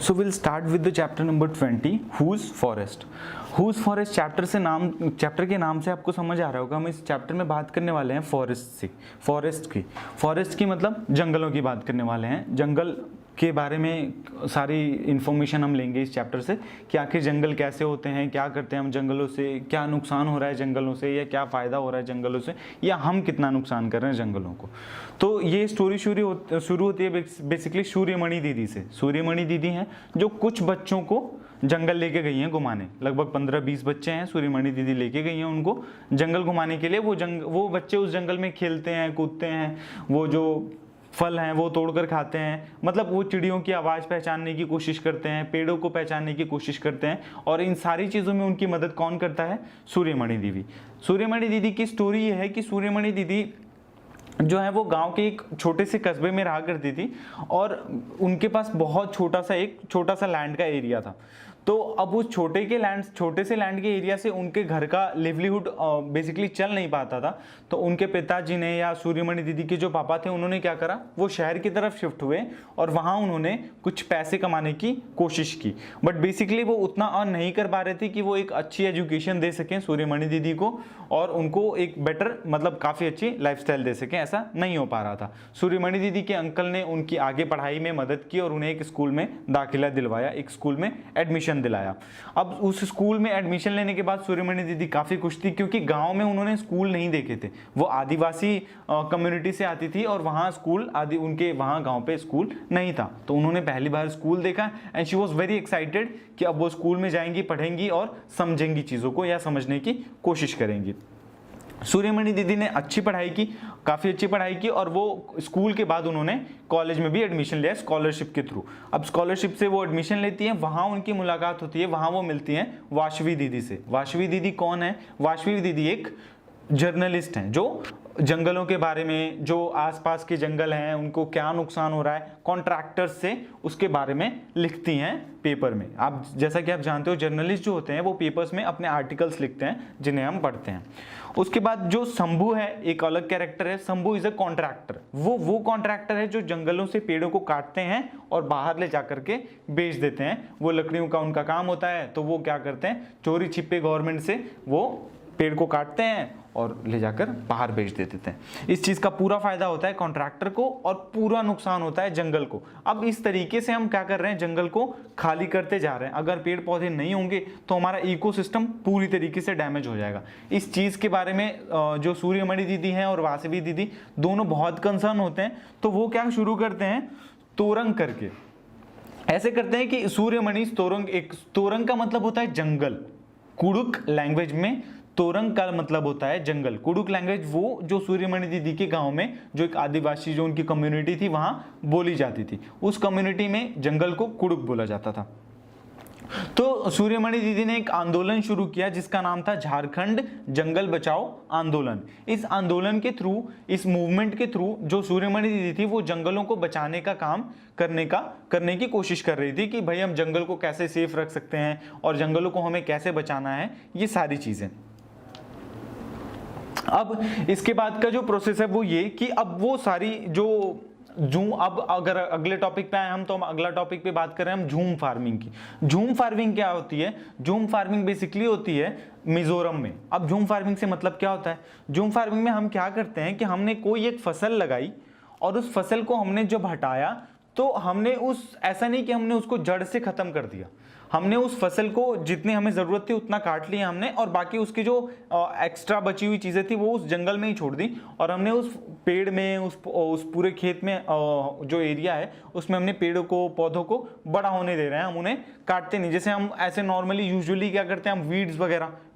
So will start with the chapter number 20 whose forest. Whose forest chapter के नाम से आपको समझ आ रहा होगा, हम इस चैप्टर में बात करने वाले हैं फॉरेस्ट की मतलब जंगलों की बात करने वाले हैं। जंगल के बारे में सारी इन्फॉर्मेशन हम लेंगे इस चैप्टर से कि आखिर जंगल कैसे होते हैं, क्या करते हैं हम जंगलों से, क्या नुकसान हो रहा है जंगलों से या क्या फ़ायदा हो रहा है जंगलों से, या हम कितना नुकसान कर रहे हैं जंगलों को। तो ये स्टोरी शुरू होती है बेसिकली सूर्यमणि दीदी से। सूर्यमणि दीदी हैं जो कुछ बच्चों को जंगल लेके गई हैं घुमाने। लगभग 15-20 बच्चे हैं, सूर्यमणि दीदी लेके गई हैं उनको जंगल घुमाने के लिए। वो बच्चे उस जंगल में खेलते हैं, कूदते हैं, वो जो फल हैं वो तोड़कर खाते हैं, मतलब वो चिड़ियों की आवाज़ पहचानने की कोशिश करते हैं, पेड़ों को पहचानने की कोशिश करते हैं। और इन सारी चीज़ों में उनकी मदद कौन करता है? सूर्यमणि दीदी। सूर्यमणि दीदी की स्टोरी ये है कि सूर्यमणि दीदी जो है वो गांव के एक छोटे से कस्बे में रहा करती थी और उनके पास बहुत छोटा सा लैंड का एरिया था। तो अब उस छोटे से लैंड के एरिया से उनके घर का लिवलीहुड बेसिकली चल नहीं पाता था। तो उनके पिताजी ने या सूर्यमणि दीदी के जो पापा थे उन्होंने क्या करा, वो शहर की तरफ शिफ्ट हुए और वहाँ उन्होंने कुछ पैसे कमाने की कोशिश की। बट बेसिकली वो उतना अर्न नहीं कर पा रहे थे कि वो एक अच्छी एजुकेशन दे सकें सूर्यमणि दीदी को और उनको एक बेटर मतलब काफ़ी अच्छी लाइफस्टाइल दे सकें, ऐसा नहीं हो पा रहा था। सूर्यमणि दीदी के अंकल ने उनकी आगे पढ़ाई में मदद की और उन्हें एक स्कूल में दाखिला दिलवाया, एक स्कूल में एडमिशन दिलाया। अब उस स्कूल में एडमिशन लेने के बाद सूर्यमणि दीदी काफी खुश थी क्योंकि गांव में उन्होंने स्कूल नहीं देखे थे। वो आदिवासी कम्युनिटी से आती थी और वहां उनके वहां गांव पे स्कूल नहीं था। तो उन्होंने पहली बार स्कूल देखा and she was very excited कि अब वो स्कूल में जाएंगी, पढ़ेंगी और समझेंगी चीजों को या समझने की कोशिश करेंगी। सूर्यमणि दीदी ने अच्छी पढ़ाई की, काफ़ी अच्छी पढ़ाई की और वो स्कूल के बाद उन्होंने कॉलेज में भी एडमिशन लिया स्कॉलरशिप के थ्रू। अब स्कॉलरशिप से वो एडमिशन लेती हैं, वहाँ उनकी मुलाकात होती है, वहाँ वो मिलती हैं वाशवी दीदी से। वाशवी दीदी कौन है? वाशवी दीदी एक जर्नलिस्ट हैं जो जंगलों के बारे में, जो आसपास के जंगल हैं उनको क्या नुकसान हो रहा है कॉन्ट्रैक्टर्स से, उसके बारे में लिखती हैं पेपर में। आप जैसा कि आप जानते हो जर्नलिस्ट जो होते हैं वो पेपर्स में अपने आर्टिकल्स लिखते हैं जिन्हें हम पढ़ते हैं। उसके बाद जो शंभू है एक अलग कैरेक्टर है। Shambhu is a contractor. वो कॉन्ट्रैक्टर है जो जंगलों से पेड़ों को काटते हैं और बाहर ले जाकर के बेच देते हैं। वो लकड़ियों का उनका काम होता है, तो वो क्या करते हैं, चोरी छिपे गवर्नमेंट से वो पेड़ को काटते हैं और ले जाकर बाहर बेच देते हैं। इस चीज का पूरा फायदा होता है कॉन्ट्रैक्टर को और पूरा नुकसान होता है जंगल को। अब इस तरीके से हम क्या कर रहे हैं, जंगल को खाली करते जा रहे हैं। अगर पेड़ पौधे नहीं होंगे तो हमारा इकोसिस्टम पूरी तरीके से डैमेज हो जाएगा। इस चीज के बारे में जो सूर्यमणि दीदी हैं और वासवी दीदी दोनों बहुत कंसर्न होते हैं। तो वो क्या शुरू करते हैं, तोरंग करके ऐसे करते हैं कि सूर्यमणि तोरंग का मतलब होता है जंगल। कुड़ुक लैंग्वेज में तोरंग का मतलब होता है जंगल। कुड़ुक लैंग्वेज वो जो सूर्यमणि दीदी के गांव में जो एक आदिवासी जो उनकी कम्युनिटी थी वहां बोली जाती थी, उस कम्युनिटी में जंगल को कुड़ुक बोला जाता था। तो सूर्यमणि दीदी ने एक आंदोलन शुरू किया जिसका नाम था झारखंड जंगल बचाओ आंदोलन। इस आंदोलन के थ्रू, इस मूवमेंट के थ्रू जो सूर्यमणि दीदी थी वो जंगलों को बचाने का काम करने की कोशिश कर रही थी कि भाई हम जंगल को कैसे सेफ रख सकते हैं और जंगलों को हमें कैसे बचाना है, ये सारी चीजें। अब इसके बाद का जो प्रोसेस है वो ये कि अब वो सारी अब अगर अगले टॉपिक पे आए हम, तो हम अगला टॉपिक पे बात कर रहे हैं हम झूम फार्मिंग की। झूम फार्मिंग क्या होती है? झूम फार्मिंग बेसिकली होती है मिजोरम में। अब झूम फार्मिंग से मतलब क्या होता है? झूम फार्मिंग में हम क्या करते हैं कि हमने कोई एक फसल लगाई और उस फसल को हमने जब हटाया तो हमने ऐसा नहीं कि हमने उसको जड़ से खत्म कर दिया। हमने उस फसल को जितनी हमें जरूरत थी उतना काट लिया हमने और बाकी उसकी जो एक्स्ट्रा बची हुई चीजें थी वो उस जंगल में ही छोड़ दी और हमने उस पेड़ में उस पूरे खेत में जो एरिया है उसमें हमने पेड़ों को, पौधों को बड़ा होने दे रहे हैं। हम उन्हें काटते नहीं। जैसे हम ऐसे नॉर्मली यूजुअली क्या करते हैं, हम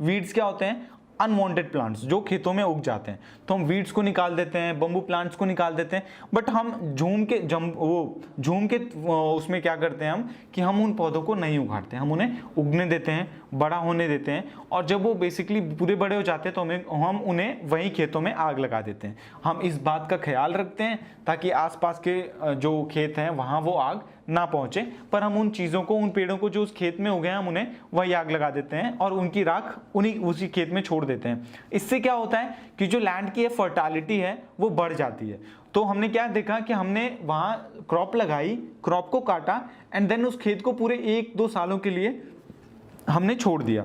वीड्स क्या होते हैं, अनवांटेड प्लांट्स जो खेतों में उग जाते हैं, तो हम वीड्स को निकाल देते हैं, बम्बू प्लांट्स को निकाल देते हैं। बट हम झूम के उसमें क्या करते हैं हम कि हम उन पौधों को नहीं उखाड़ते, हम उन्हें उगने देते हैं, बड़ा होने देते हैं और जब वो बेसिकली पूरे बड़े हो जाते हैं तो हम उन्हें वहीं खेतों में आग लगा देते हैं। हम इस बात का ख्याल रखते हैं ताकि आसपास के जो खेत हैं वहाँ वो आग ना पहुंचे, पर हम उन चीज़ों को, उन पेड़ों को जो उस खेत में उगे हैं, हम उन्हें वही आग लगा देते हैं और उनकी राख उसी खेत में छोड़ देते हैं। इससे क्या होता है कि जो लैंड की फर्टालिटी है वो बढ़ जाती है। तो हमने क्या देखा कि हमने वहाँ क्रॉप लगाई, क्रॉप को काटा एंड देन उस खेत को पूरे 1-2 सालों के लिए हमने छोड़ दिया,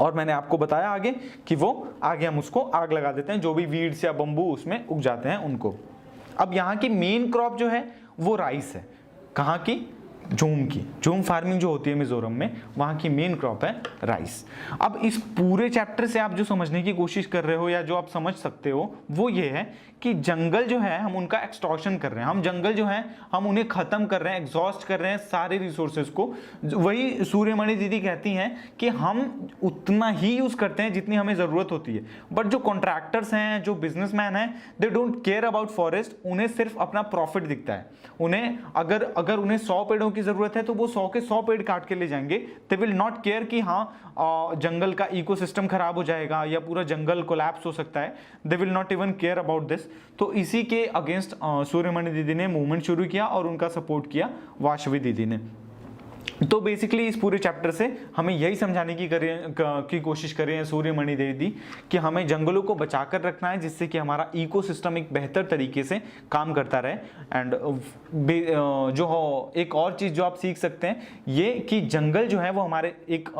और मैंने आपको बताया आगे कि वो आगे हम उसको आग लगा देते हैं, जो भी वीड्स या बम्बू उसमें उग जाते हैं उनको। अब यहाँ की मेन क्रॉप जो है वो राइस है। कहाँ की? झूम की। झूम फार्मिंग जो होती है मिजोरम में, वहाँ की मेन क्रॉप है राइस। अब इस पूरे चैप्टर से आप जो समझने की कोशिश कर रहे हो या जो आप समझ सकते हो वो ये है कि जंगल जो है हम उनका एक्सटॉर्शन कर रहे हैं, हम जंगल जो है हम उन्हें खत्म कर रहे हैं, एग्जॉस्ट कर रहे हैं सारे रिसोर्सेज को। वही सूर्यमणि दीदी कहती हैं कि हम उतना ही यूज करते हैं जितनी हमें जरूरत होती है, बट जो कॉन्ट्रैक्टर्स हैं, जो बिजनेसमैन हैं, they don't care about forest. उन्हें सिर्फ अपना प्रॉफिट दिखता है। उन्हें अगर उन्हें 100 पेड़ों की जरूरत है तो वो 100 के 100 पेड़ काट के ले जाएंगे। दे विल नॉट केयर कि हाँ जंगल का इकोसिस्टम खराब हो जाएगा या पूरा जंगल कोलैप्स हो सकता है। They will not even care about this. तो इसी के अगेंस्ट सूर्यमणि दीदी ने मूवमेंट शुरू किया और उनका सपोर्ट किया वाशवी दीदी ने। तो बेसिकली इस पूरे चैप्टर से हमें यही समझाने की कोशिश कर रहे हैं सूर्यमणि दीदी कि हमें जंगलों को बचाकर रखना है, जिससे कि हमारा इकोसिस्टम एक बेहतर तरीके से काम करता रहे। एंड जो हो एक और चीज़ जो आप सीख सकते हैं ये कि जंगल जो है वो हमारे एक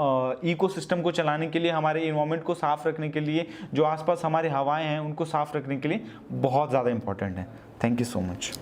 इकोसिस्टम को चलाने के लिए, हमारे इन्वायरमेंट को साफ रखने के लिए, जो आसपास हमारे हवाएं हैं उनको साफ रखने के लिए बहुत ज़्यादा इंपॉर्टेंट है। Thank you so much.